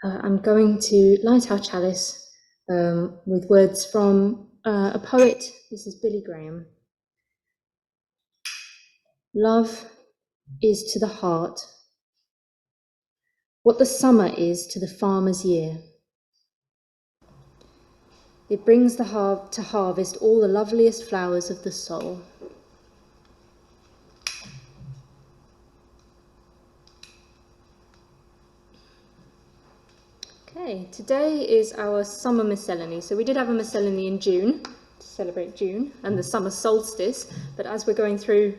I'm going to light our chalice with words from a poet. This is Billy Graham. Love is to the heart what the summer is to the farmer's year. It brings to harvest all the loveliest flowers of the soul. Okay, today is our summer miscellany. So we did have a miscellany in June to celebrate June and the summer solstice, but as we're going through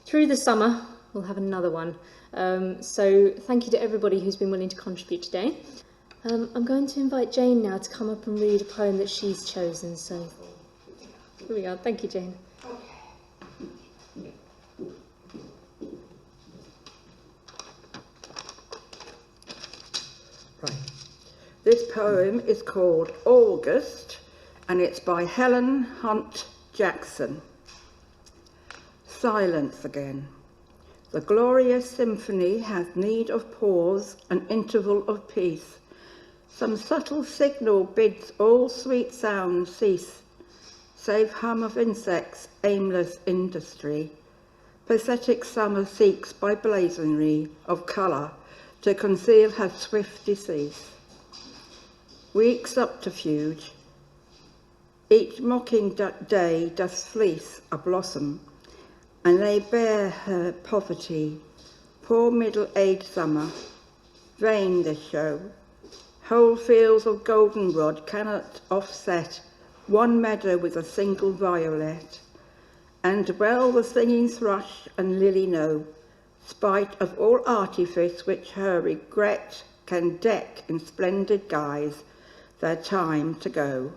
the summer, we'll have another one. So thank you to everybody who's been willing to contribute today. I'm going to invite Jane now to come up and read a poem that she's chosen. So here we are. Thank you, Jane. Right. This poem is called August, and it's by Helen Hunt Jackson. Silence again. The glorious symphony has need of pause, an interval of peace. Some subtle signal bids all sweet sounds cease, save hum of insects, aimless industry. Pathetic summer seeks by blazonry of colour to conceal her swift decease. Weak subterfuge, each mocking day does fleece a blossom, and lay bare her poverty. Poor middle-aged summer, vain this show. Whole fields of goldenrod cannot offset one meadow with a single violet. And well the singing thrush and lily know, spite of all artifice which her regret can deck in splendid guise, their time to go.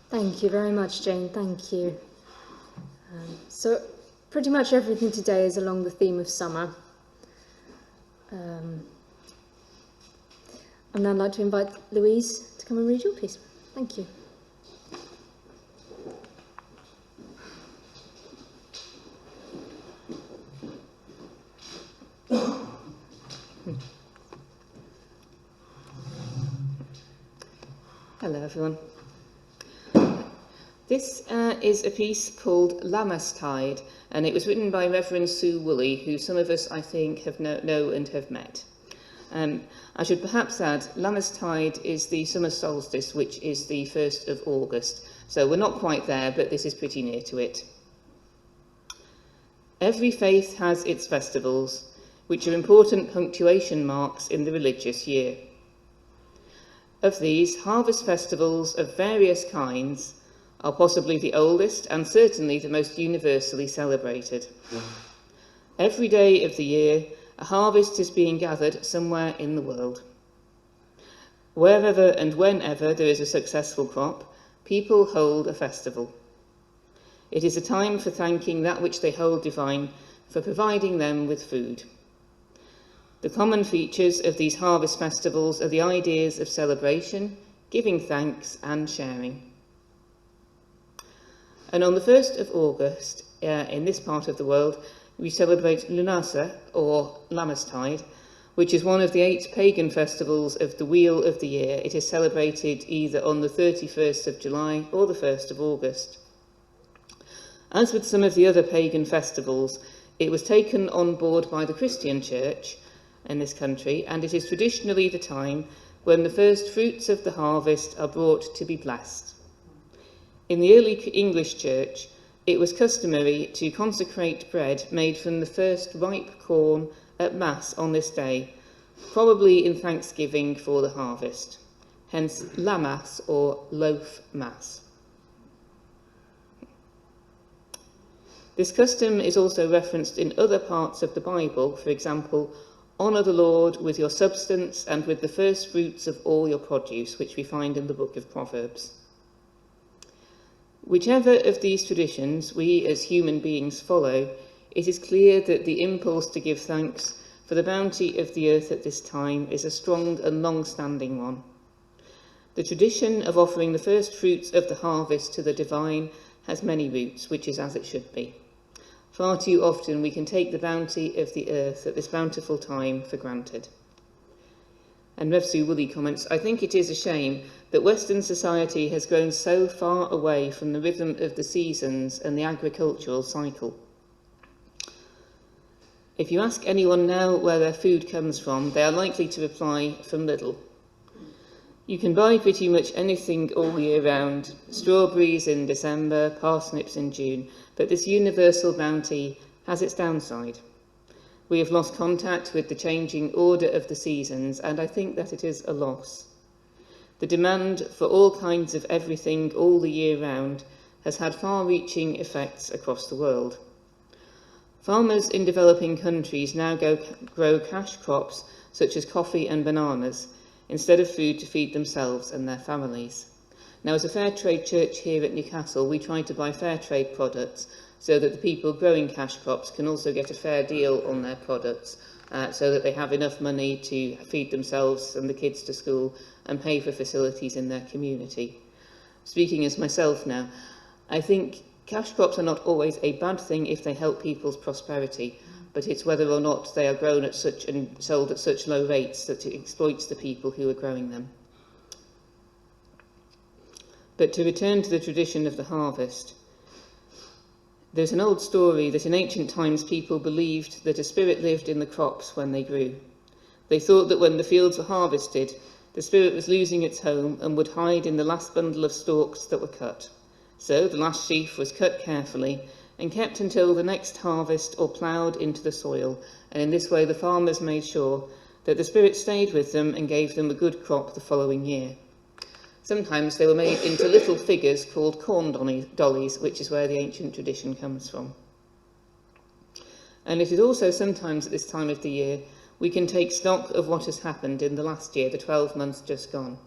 Thank you very much, Jane. Thank you. So pretty much everything today is along the theme of summer. I'd now like to invite Louise to come and read your piece. Thank you. Hello everyone. This is a piece called Lamastide, and it was written by Reverend Sue Woolley, who some of us I think have know and have met. I should perhaps add, Lamastide is the summer solstice, which is the 1st of August, so we're not quite there, but this is pretty near to it. Every faith has its festivals, which are important punctuation marks in the religious year. Of these, harvest festivals of various kinds are possibly the oldest and certainly the most universally celebrated. Every day of the year, a harvest is being gathered somewhere in the world. Wherever and whenever there is a successful crop, people hold a festival. It is a time for thanking that which they hold divine for providing them with food. The common features of these harvest festivals are the ideas of celebration, giving thanks and sharing. And on the 1st of August, in this part of the world, we celebrate Lunasa, or Lamastide, which is one of the 8 pagan festivals of the wheel of the year. It is celebrated either on the 31st of July or the 1st of August. As with some of the other pagan festivals, it was taken on board by the Christian Church in this country, and it is traditionally the time when the first fruits of the harvest are brought to be blessed. In the early English Church, it was customary to consecrate bread made from the first ripe corn at Mass on this day, probably in thanksgiving for the harvest, hence Lammas or loaf mass. This custom is also referenced in other parts of the Bible, for example, honour the Lord with your substance and with the first fruits of all your produce, which we find in the book of Proverbs. Whichever of these traditions we as human beings follow, it is clear that the impulse to give thanks for the bounty of the earth at this time is a strong and long-standing one. The tradition of offering the first fruits of the harvest to the divine has many roots, which is as it should be. Far too often we can take the bounty of the earth at this bountiful time for granted. And Rev Sue Woolley comments, I think it is a shame that Western society has grown so far away from the rhythm of the seasons and the agricultural cycle. If you ask anyone now where their food comes from, they are likely to reply, from Lidl. You can buy pretty much anything all year round, strawberries in December, parsnips in June, but this universal bounty has its downside. We have lost contact with the changing order of the seasons, and I think that it is a loss. The demand for all kinds of everything all the year round has had far-reaching effects across the world. Farmers in developing countries now grow cash crops such as coffee and bananas instead of food to feed themselves and their families. Now, as a fair trade church here at Newcastle, we try to buy fair trade products so that the people growing cash crops can also get a fair deal on their products, so that they have enough money to feed themselves and the kids to school and pay for facilities in their community. Speaking as myself now, I think cash crops are not always a bad thing if they help people's prosperity, but it's whether or not they are grown at such and sold at such low rates that it exploits the people who are growing them. But to return to the tradition of the harvest, there's an old story that in ancient times people believed that a spirit lived in the crops when they grew. They thought that when the fields were harvested, the spirit was losing its home and would hide in the last bundle of stalks that were cut. So the last sheaf was cut carefully and kept until the next harvest or ploughed into the soil, and in this way the farmers made sure that the spirit stayed with them and gave them a good crop the following year. Sometimes they were made into little figures called corn dollies, which is where the ancient tradition comes from. And it is also sometimes at this time of the year we can take stock of what has happened in the last year, the 12 months just gone.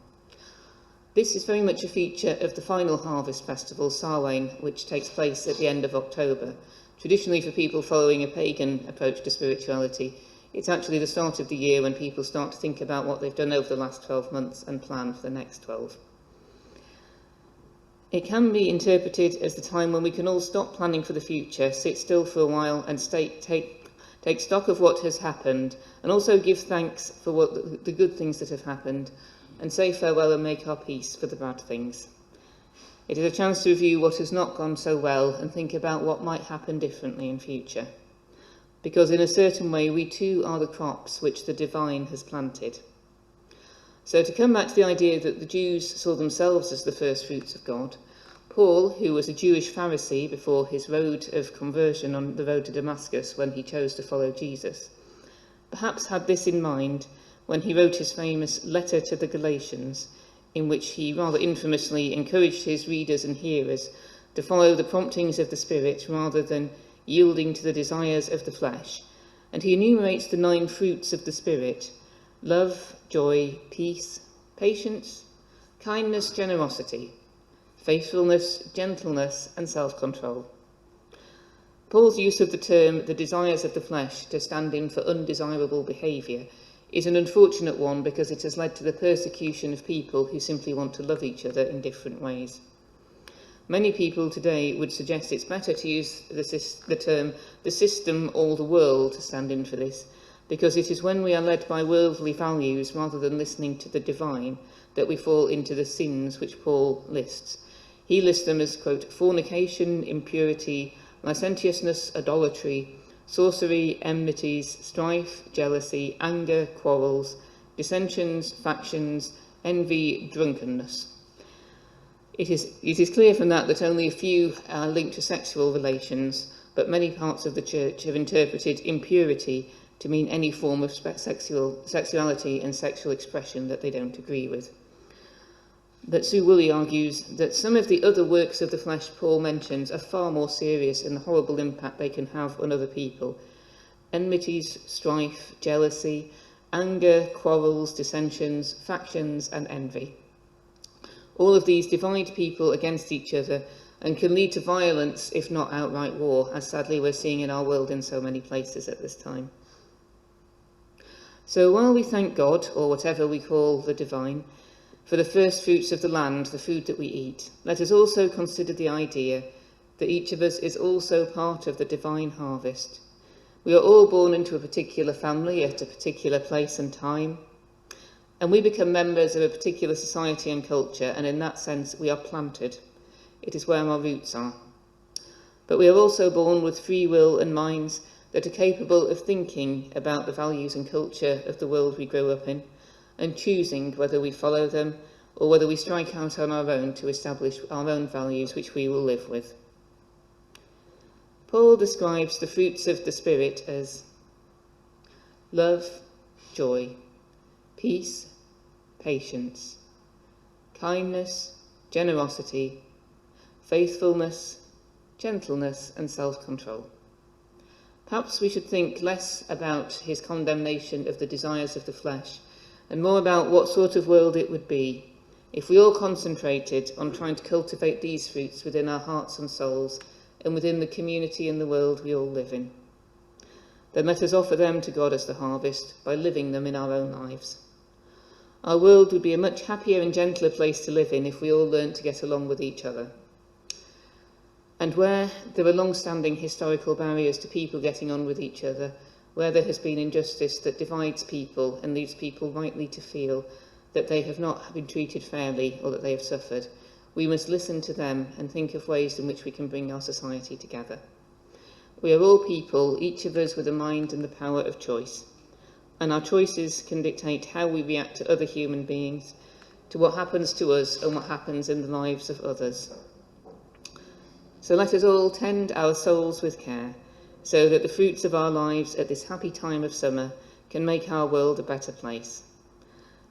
This is very much a feature of the final harvest festival, Samhain, which takes place at the end of October. Traditionally, for people following a pagan approach to spirituality, it's actually the start of the year when people start to think about what they've done over the last 12 months and plan for the next 12. It can be interpreted as the time when we can all stop planning for the future, sit still for a while and take stock of what has happened, and also give thanks for the good things that have happened, and say farewell and make our peace for the bad things. It is a chance to review what has not gone so well and think about what might happen differently in future. Because in a certain way, we too are the crops which the divine has planted. So to come back to the idea that the Jews saw themselves as the first fruits of God, Paul, who was a Jewish Pharisee before his road of conversion on the road to Damascus when he chose to follow Jesus, perhaps had this in mind when he wrote his famous letter to the Galatians, in which he rather infamously encouraged his readers and hearers to follow the promptings of the Spirit rather than yielding to the desires of the flesh. And he enumerates the 9 fruits of the Spirit: love, joy, peace, patience, kindness, generosity, faithfulness, gentleness, and self-control. Paul's use of the term the desires of the flesh to stand in for undesirable behaviour is an unfortunate one because it has led to the persecution of people who simply want to love each other in different ways. Many people today would suggest it's better to use the term the system or the world to stand in for this, because it is when we are led by worldly values rather than listening to the divine that we fall into the sins which Paul lists. He lists them as, quote, fornication, impurity, licentiousness, idolatry, sorcery, enmities, strife, jealousy, anger, quarrels, dissensions, factions, envy, drunkenness. It is clear from that only a few are linked to sexual relations, but many parts of the church have interpreted impurity to mean any form of sexuality and sexual expression that they don't agree with. But Sue Woolley argues that some of the other works of the flesh Paul mentions are far more serious in the horrible impact they can have on other people. Enmities, strife, jealousy, anger, quarrels, dissensions, factions, and envy. All of these divide people against each other and can lead to violence, if not outright war, as sadly we're seeing in our world in so many places at this time. So while we thank God, or whatever we call the divine, for the first fruits of the land, the food that we eat, let us also consider the idea that each of us is also part of the divine harvest. We are all born into a particular family at a particular place and time, and we become members of a particular society and culture, and in that sense we are planted. It is where our roots are. But we are also born with free will and minds that are capable of thinking about the values and culture of the world we grow up in, and choosing whether we follow them or whether we strike out on our own to establish our own values which we will live with. Paul describes the fruits of the Spirit as love, joy, peace, patience, kindness, generosity, faithfulness, gentleness and self-control. Perhaps we should think less about his condemnation of the desires of the flesh and more about what sort of world it would be if we all concentrated on trying to cultivate these fruits within our hearts and souls and within the community and the world we all live in. Then let us offer them to God as the harvest by living them in our own lives. Our world would be a much happier and gentler place to live in if we all learned to get along with each other. And where there are long-standing historical barriers to people getting on with each other, where there has been injustice that divides people and leaves people rightly to feel that they have not been treated fairly or that they have suffered, we must listen to them and think of ways in which we can bring our society together. We are all people, each of us with a mind and the power of choice, and our choices can dictate how we react to other human beings, to what happens to us and what happens in the lives of others. So let us all tend our souls with care, so that the fruits of our lives at this happy time of summer can make our world a better place.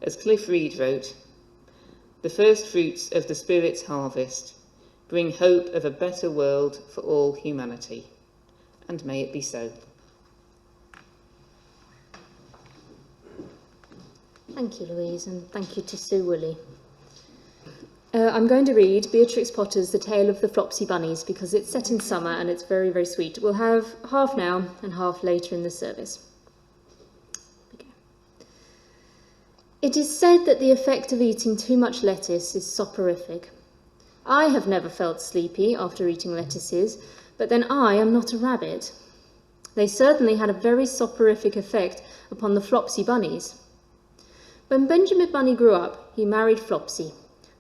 As Cliff Reed wrote, "The first fruits of the Spirit's harvest bring hope of a better world for all humanity." And may it be so. Thank you, Louise, and thank you to Sue Woolley. I'm going to read Beatrix Potter's The Tale of the Flopsy Bunnies because it's set in summer and it's very, very sweet. We'll have half now and half later in the service. Okay. It is said that the effect of eating too much lettuce is soporific. I have never felt sleepy after eating lettuces, but then I am not a rabbit. They certainly had a very soporific effect upon the Flopsy Bunnies. When Benjamin Bunny grew up, he married Flopsy.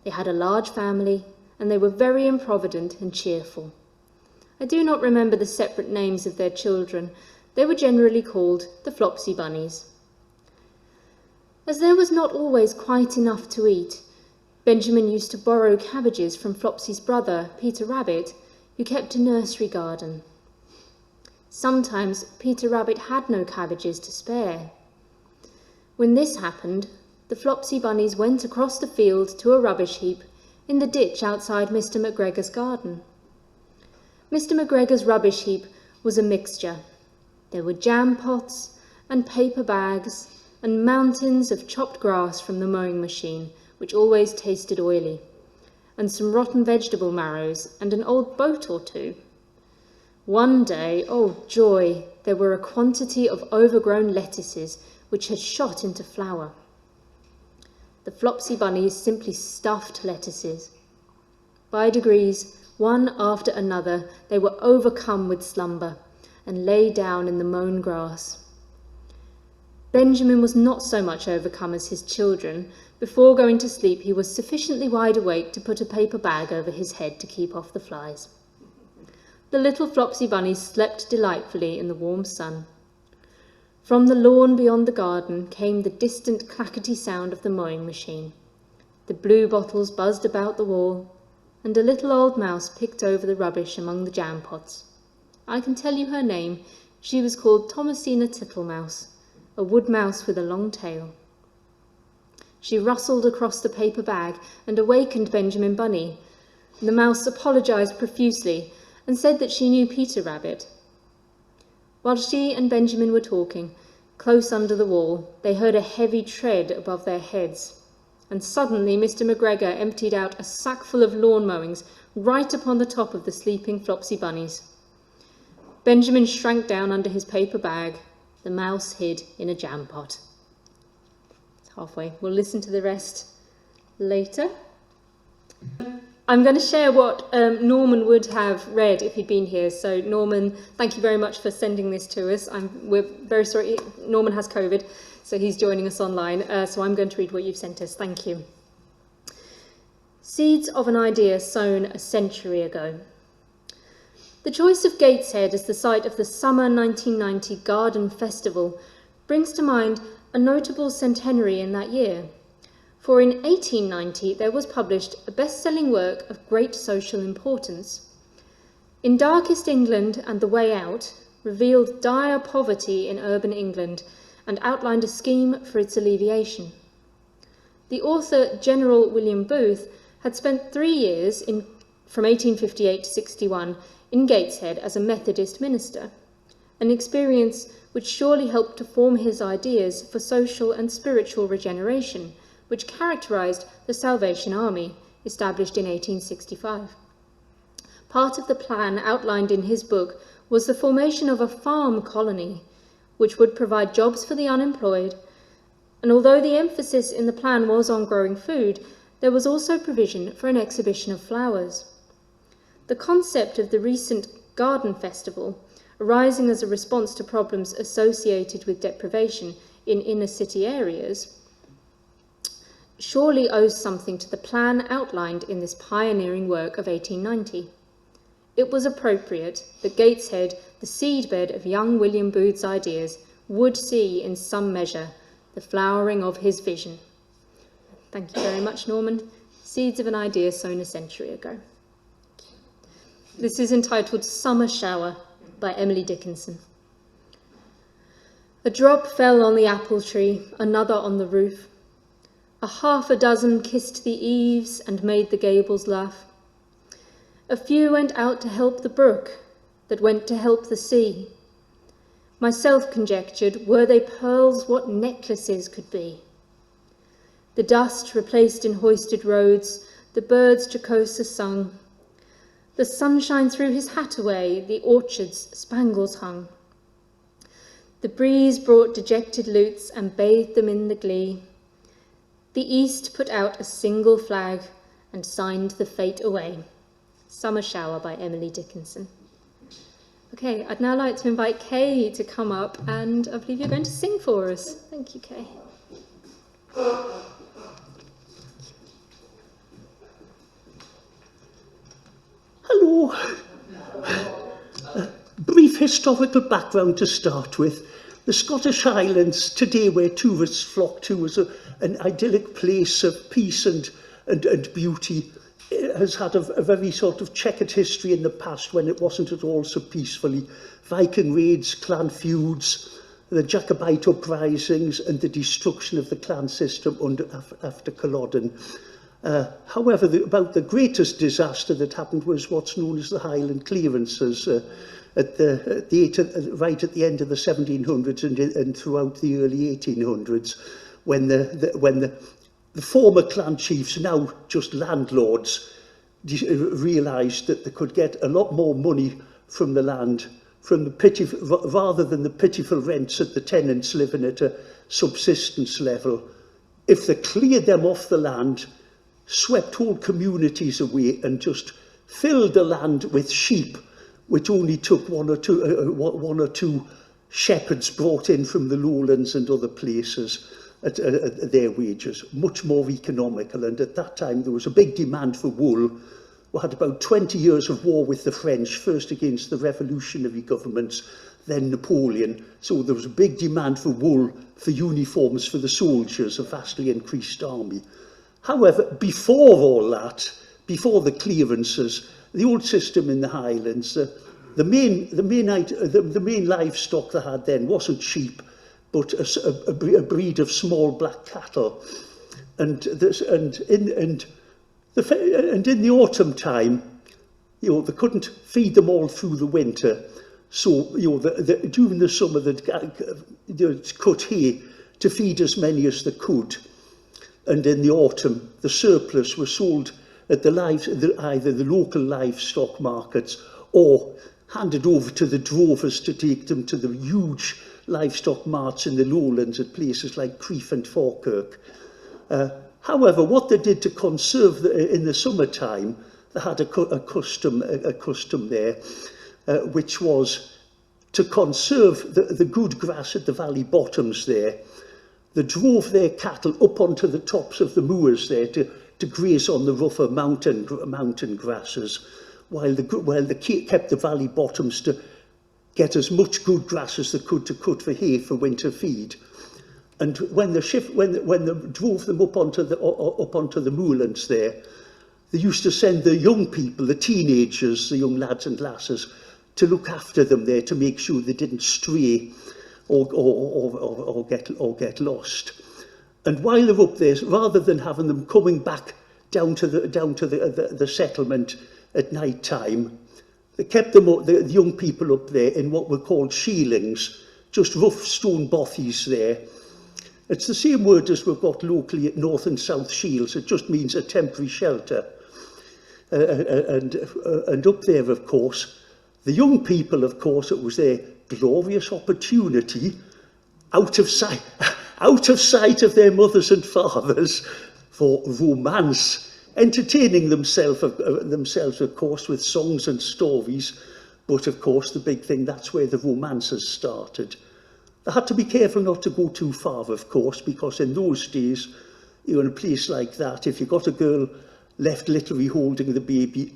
They had a large family, and they were very improvident and cheerful. I do not remember the separate names of their children. They were generally called the Flopsy Bunnies. As there was not always quite enough to eat, Benjamin used to borrow cabbages from Flopsy's brother, Peter Rabbit, who kept a nursery garden. Sometimes Peter Rabbit had no cabbages to spare. When this happened, the Flopsy Bunnies went across the field to a rubbish heap in the ditch outside Mr. McGregor's garden. Mr. McGregor's rubbish heap was a mixture. There were jam pots and paper bags and mountains of chopped grass from the mowing machine, which always tasted oily, and some rotten vegetable marrows and an old boat or two. One day, oh joy, there were a quantity of overgrown lettuces which had shot into flower. The Flopsy Bunnies simply stuffed lettuces. By degrees, one after another, they were overcome with slumber and lay down in the mown grass. Benjamin was not so much overcome as his children. Before going to sleep, he was sufficiently wide awake to put a paper bag over his head to keep off the flies. The little Flopsy Bunnies slept delightfully in the warm sun. From the lawn beyond the garden came the distant clackety sound of the mowing machine. The blue bottles buzzed about the wall, and a little old mouse picked over the rubbish among the jam pots. I can tell you her name. She was called Thomasina Tittlemouse, a wood mouse with a long tail. She rustled across the paper bag and awakened Benjamin Bunny. The mouse apologized profusely and said that she knew Peter Rabbit. While she and Benjamin were talking, close under the wall, they heard a heavy tread above their heads, and suddenly Mr. McGregor emptied out a sackful of lawn mowings right upon the top of the sleeping Flopsy Bunnies. Benjamin shrank down under his paper bag. The mouse hid in a jam pot. It's halfway. We'll listen to the rest later. I'm going to share what Norman would have read if he'd been here. So Norman, thank you very much for sending this to us. We're very sorry, Norman has COVID, so he's joining us online. So I'm going to read what you've sent us. Thank you. Seeds of an idea sown a century ago. The choice of Gateshead as the site of the summer 1990 Garden Festival brings to mind a notable centenary in that year. For in 1890 there was published a best-selling work of great social importance. In Darkest England and The Way Out revealed dire poverty in urban England and outlined a scheme for its alleviation. The author, General William Booth, had spent 3 years, from 1858 to 61, in Gateshead as a Methodist minister, an experience which surely helped to form his ideas for social and spiritual regeneration, which characterised the Salvation Army, established in 1865. Part of the plan outlined in his book was the formation of a farm colony, which would provide jobs for the unemployed, and although the emphasis in the plan was on growing food, there was also provision for an exhibition of flowers. The concept of the recent Garden Festival, arising as a response to problems associated with deprivation in inner city areas, surely owes something to the plan outlined in this pioneering work of 1890. It was appropriate that Gateshead, the seedbed of young William Booth's ideas, would see in some measure the flowering of his vision. Thank you very much, Norman. Seeds of an idea sown a century ago. This is entitled Summer Shower by Emily Dickinson. A drop fell on the apple tree, another on the roof. 6 kissed the eaves and made the gables laugh. A few went out to help the brook that went to help the sea. Myself conjectured, were they pearls, what necklaces could be. The dust replaced in hoisted roads, the birds jocosa sung. The sunshine threw his hat away, the orchard's spangles hung. The breeze brought dejected lutes and bathed them in the glee. The east put out a single flag and signed the fate away. Summer Shower by Emily Dickinson. Okay, I'd now like to invite Kay to come up, and I believe you're going to sing for us. Thank you, Kay. Hello. Brief historical background to start with. The Scottish Highlands, today where tourists flock to as an idyllic place of peace and beauty, has had a very sort of checkered history in the past when it wasn't at all so peacefully. Viking raids, clan feuds, the Jacobite uprisings and the destruction of the clan system after Culloden. However, about the greatest disaster that happened was what's known as the Highland clearances right at the end of the 1700s and throughout the early 1800s, when the former clan chiefs, now just landlords, realised that they could get a lot more money from the land rather than the pitiful rents that the tenants living at a subsistence level. If they cleared them off the land, swept whole communities away and just filled the land with sheep, which only took one or two shepherds brought in from the lowlands and other places at their wages, much more economical. And at that time there was a big demand for wool. We had about 20 years of war with the French, first against the revolutionary governments, then Napoleon. So there was a big demand for wool, for uniforms for the soldiers, a vastly increased army. However, before all that, before the clearances, the old system in the Highlands, the main livestock they had then wasn't sheep, but a breed of small black cattle, and in the autumn time, they couldn't feed them all through the winter, so during the summer they'd cut hay to feed as many as they could. And in the autumn, the surplus was sold at either the local livestock markets or handed over to the drovers to take them to the huge livestock marts in the lowlands at places like Crieff and Falkirk. However, what they did to conserve in the summertime, they had a custom there, which was to conserve the good grass at the valley bottoms there. They drove their cattle up onto the tops of the moors there to graze on the rougher mountain grasses, while they kept the valley bottoms to get as much good grass as they could to cut for hay for winter feed. And when they drove them up onto the moorlands there, they used to send the young people, the teenagers, the young lads and lasses, to look after them there to make sure they didn't stray or get lost. And while they're up there, rather than having them coming back down to the settlement at night time, they kept the young people up there in what were called shielings, just rough stone bothies there. It's the same word as we've got locally at North and South Shields. It just means a temporary shelter. And up there, of course, the young people, of course, it was their glorious opportunity, out of sight of their mothers and fathers, for romance, entertaining themselves, of course, with songs and stories. But, of course, the big thing, that's where the romances started. They had to be careful not to go too far, of course, because in those days, you know, in a place like that, if you got a girl left literally holding the baby,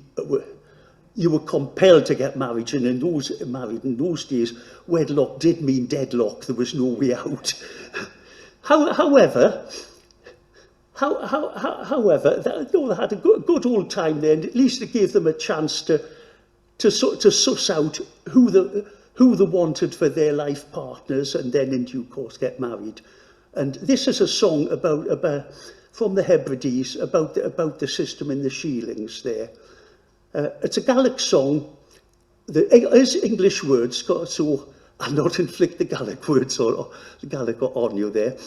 you were compelled to get married. And in those days, wedlock did mean deadlock. There was no way out. However, they had a good old time there, and at least it gave them a chance to suss out who they wanted for their life partners, and then in due course get married. And this is a song about from the Hebrides about the system in the Shielings there. It's a Gaelic song. There is English words, so I'll not inflict the Gaelic words or the Gaelic on you there.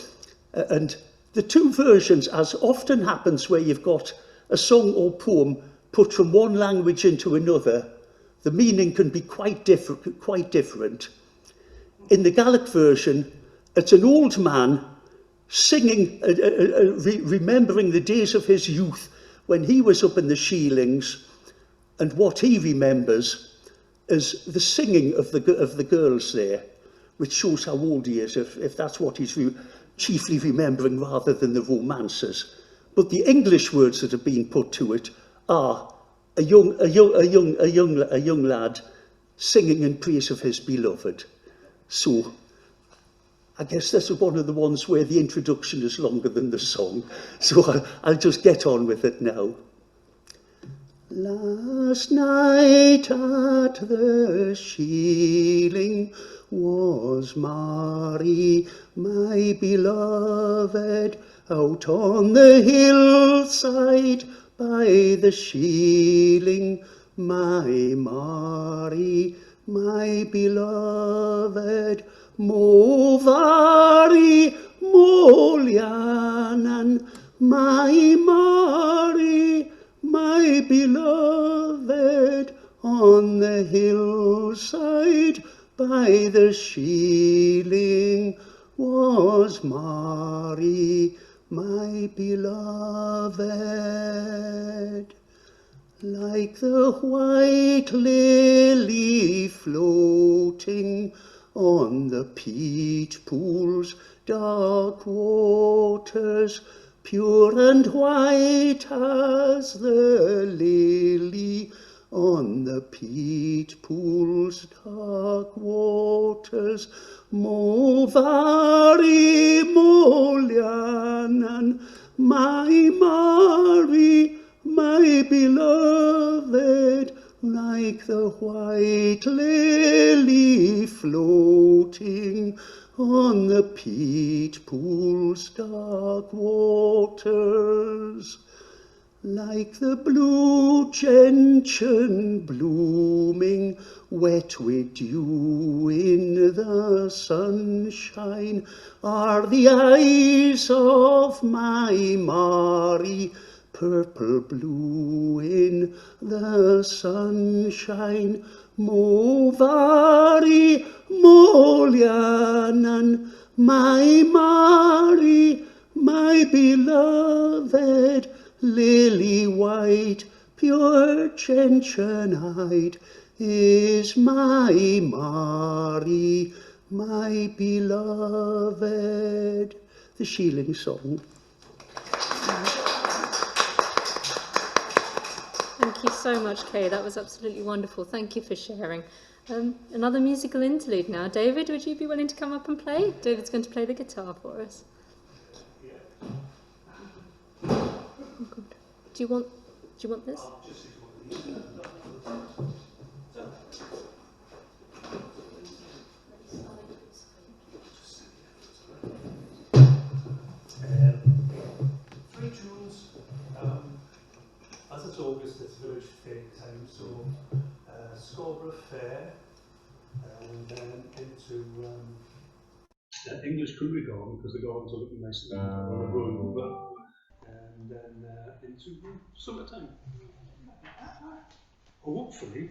And the two versions, as often happens where you've got a song or poem put from one language into another, the meaning can be quite different. In the Gaelic version, it's an old man singing, remembering the days of his youth when he was up in the Shielings, and what he remembers is the singing of the girls there, which shows how old he is, if that's what he's chiefly remembering rather than the romances. But the English words that have been put to it are a young lad singing in praise of his beloved. So I guess this is one of the ones where the introduction is longer than the song. So I'll just get on with it now. Last night at the Shieling was Mary, my beloved, out on the hillside by the Shieling. My Mary, my beloved, mo vari, mo lianan, my Mary, my beloved, on the hillside by the Shieling was Mary, my beloved. Like the white lily floating on the peat pool's dark waters, pure and white as the lily on the peat pool's dark waters, mo vari, mo lianan, my Mary, my beloved, like the white lily floating on the peat pool's dark waters. Like the blue gentian blooming, wet with dew in the sunshine, are the eyes of my Mary, purple blue in the sunshine. Mo vari, mo lianan, my Mary, my beloved, lily white, pure gentian-eyed, is my Mary, my beloved. The Shealing Song. Thank you so much, Kay. That was absolutely wonderful. Thank you for sharing. Another musical interlude now. David, would you be willing to come up and play? David's going to play the guitar for us. Oh, good. Do you want this? Three tunes. As it's August, it's village fair time, so Scarborough Fair, and then into English Country Garden, because the gardens are looking nice and growing over, and then into summertime. Hopefully.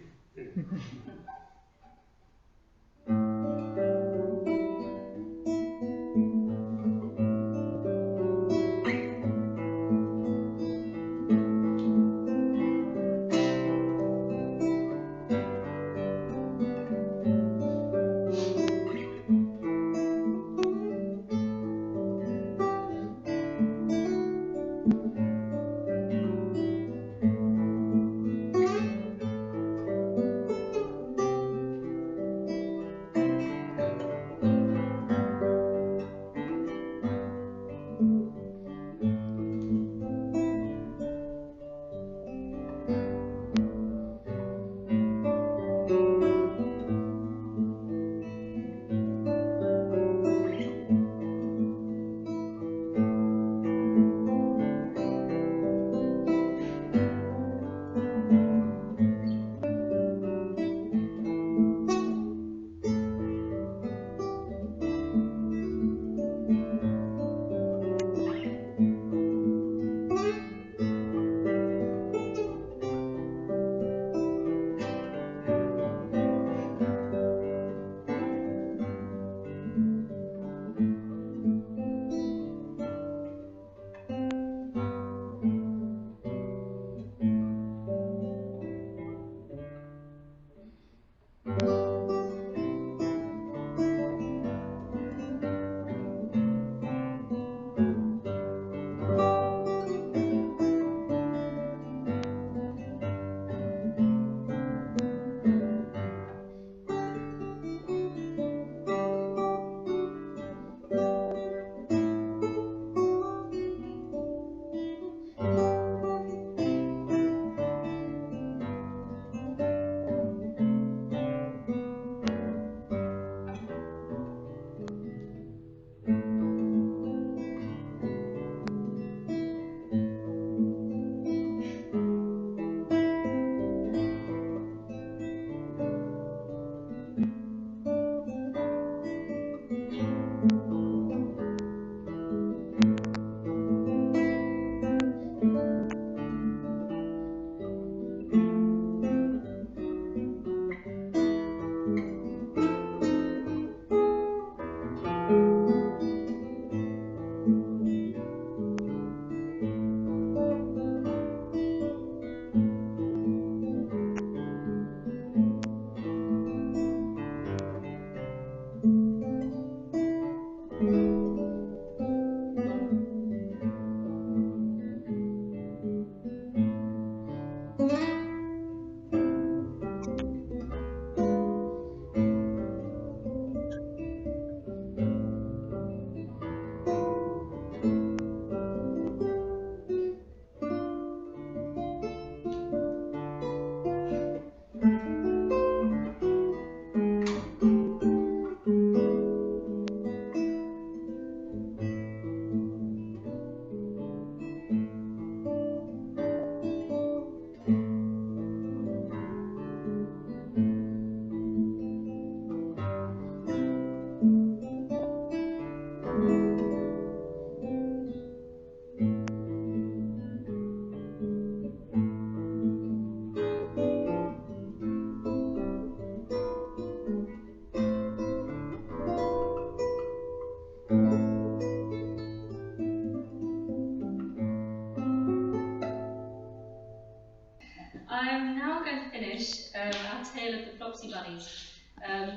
I'm now going to finish our tale of the Flopsy Bunnies.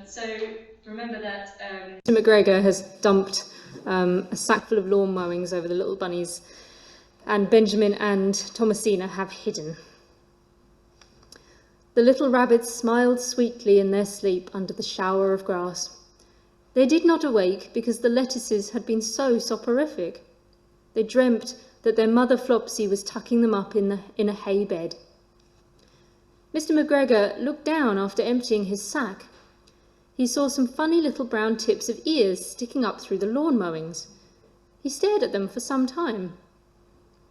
So remember that Mr. McGregor has dumped a sack full of lawn mowings over the little bunnies, and Benjamin and Thomasina have hidden. The little rabbits smiled sweetly in their sleep under the shower of grass. They did not awake because the lettuces had been so soporific. They dreamt that their mother Flopsy was tucking them up in a hay bed. Mr. McGregor looked down after emptying his sack. He saw some funny little brown tips of ears sticking up through the lawn mowings. He stared at them for some time.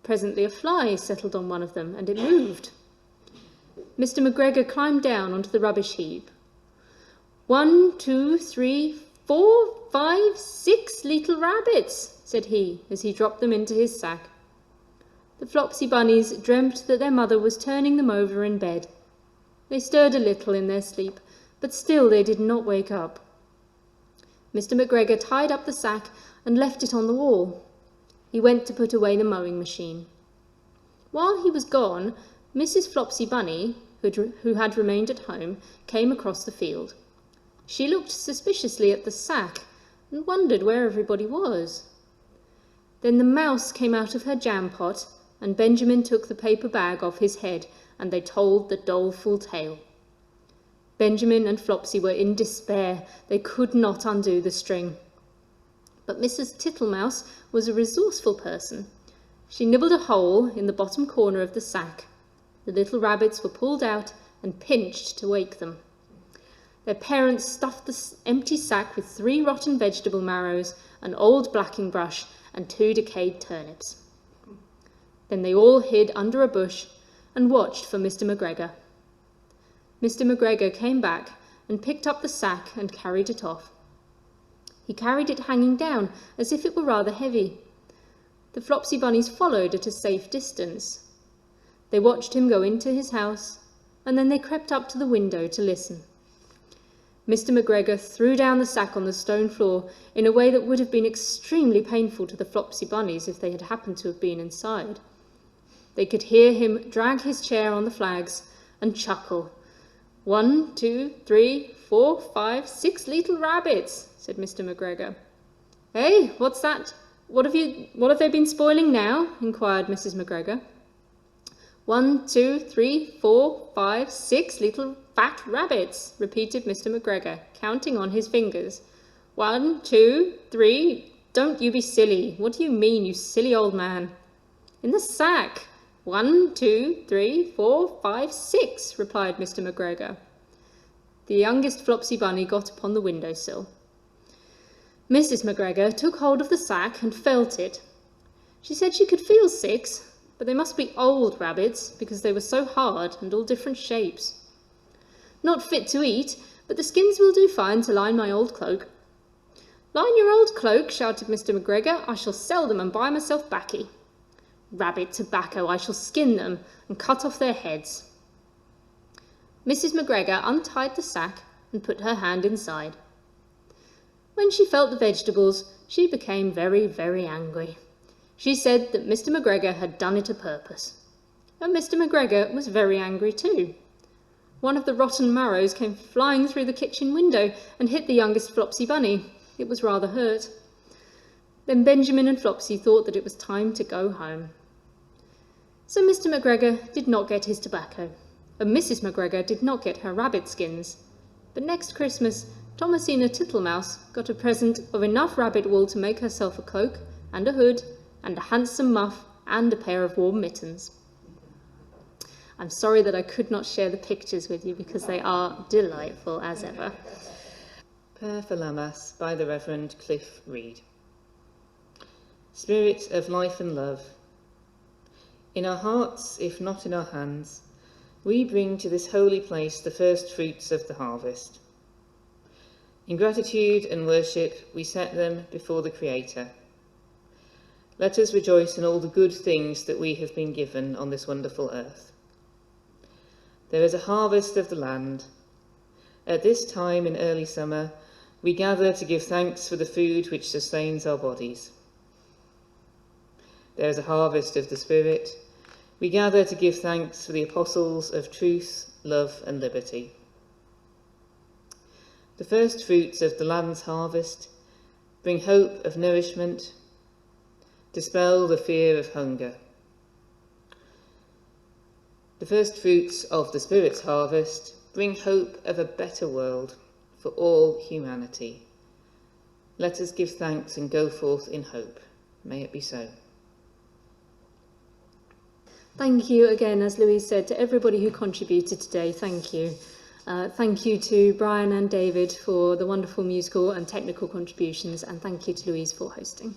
Presently a fly settled on one of them, and it moved. Mr. McGregor climbed down onto the rubbish heap. 1, 2, 3, 4, 5, 6 little rabbits, said he, as he dropped them into his sack. The Flopsy Bunnies dreamt that their mother was turning them over in bed. They stirred a little in their sleep, but still they did not wake up. Mr. McGregor tied up the sack and left it on the wall. He went to put away the mowing machine. While he was gone, Mrs. Flopsy Bunny, who had remained at home, came across the field. She looked suspiciously at the sack and wondered where everybody was. Then the mouse came out of her jam pot, and Benjamin took the paper bag off his head, and they told the doleful tale. Benjamin and Flopsy were in despair. They could not undo the string. But Mrs. Tittlemouse was a resourceful person. She nibbled a hole in the bottom corner of the sack. The little rabbits were pulled out and pinched to wake them. Their parents stuffed the empty sack with 3 rotten vegetable marrows, an old blacking brush, and 2 decayed turnips. Then they all hid under a bush and watched for Mr. McGregor. Mr. McGregor came back and picked up the sack and carried it off. He carried it hanging down as if it were rather heavy. The Flopsy Bunnies followed at a safe distance. They watched him go into his house, and then they crept up to the window to listen. Mr. McGregor threw down the sack on the stone floor in a way that would have been extremely painful to the Flopsy Bunnies if they had happened to have been inside. They could hear him drag his chair on the flags and chuckle. 1, 2, 3, 4, 5, 6 little rabbits, said Mr. McGregor. Hey, what's that? What have they been spoiling now? Inquired Mrs. McGregor. 1, 2, 3, 4, 5, 6 little fat rabbits, repeated Mr. McGregor, counting on his fingers. 1, 2, 3, don't you be silly. What do you mean, you silly old man? In the sack. 1, 2, 3, 4, 5, 6, replied Mr. McGregor. The youngest Flopsy Bunny got upon the windowsill. Mrs. McGregor took hold of the sack and felt it. She said she could feel 6, but they must be old rabbits because they were so hard and all different shapes. Not fit to eat, but the skins will do fine to line my old cloak. Line your old cloak, shouted Mr. McGregor. I shall sell them and buy myself baccy. Rabbit tobacco, I shall skin them and cut off their heads. Mrs. McGregor untied the sack and put her hand inside. When she felt the vegetables, she became very, very angry. She said that Mr. McGregor had done it a purpose. And Mr. McGregor was very angry too. One of the rotten marrows came flying through the kitchen window and hit the youngest Flopsy Bunny. It was rather hurt. Then Benjamin and Flopsy thought that it was time to go home. So Mr. McGregor did not get his tobacco, and Mrs. McGregor did not get her rabbit skins. But next Christmas, Thomasina Tittlemouse got a present of enough rabbit wool to make herself a cloak and a hood and a handsome muff and a pair of warm mittens. I'm sorry that I could not share the pictures with you because they are delightful as ever. Per Falamas by the Reverend Cliff Reed. Spirit of life and love, in our hearts, if not in our hands, we bring to this holy place the first fruits of the harvest. In gratitude and worship, we set them before the Creator. Let us rejoice in all the good things that we have been given on this wonderful earth. There is a harvest of the land. At this time in early summer, we gather to give thanks for the food which sustains our bodies. There is a harvest of the Spirit. we gather to give thanks for the apostles of truth, love and liberty. The first fruits of the land's harvest bring hope of nourishment, dispel the fear of hunger. The first fruits of the Spirit's harvest bring hope of a better world for all humanity. Let us give thanks and go forth in hope. May it be so. Thank you again, as Louise said, to everybody who contributed today. Thank you. Thank you to Brian and David for the wonderful musical and technical contributions, and thank you to Louise for hosting.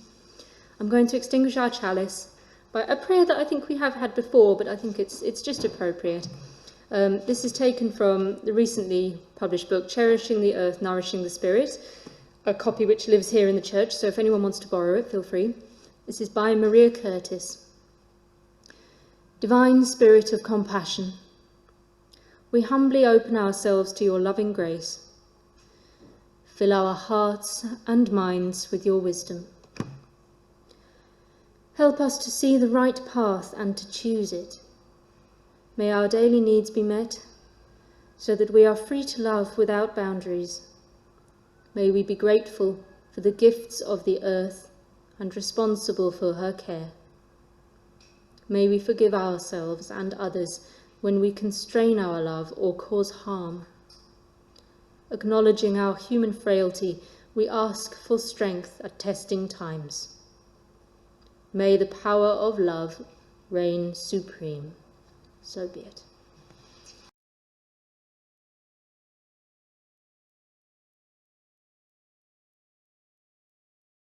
I'm going to extinguish our chalice by a prayer that I think we have had before, but I think it's just appropriate. This is taken from the recently published book, Cherishing the Earth, Nourishing the Spirit, a copy which lives here in the church, so if anyone wants to borrow it, feel free. This is by Maria Curtis. Divine Spirit of compassion, we humbly open ourselves to your loving grace. Fill our hearts and minds with your wisdom. Help us to see the right path and to choose it. May our daily needs be met, so that we are free to love without boundaries. May we be grateful for the gifts of the earth and responsible for her care. May we forgive ourselves and others when we constrain our love or cause harm. Acknowledging our human frailty, we ask for strength at testing times. May the power of love reign supreme. So be it.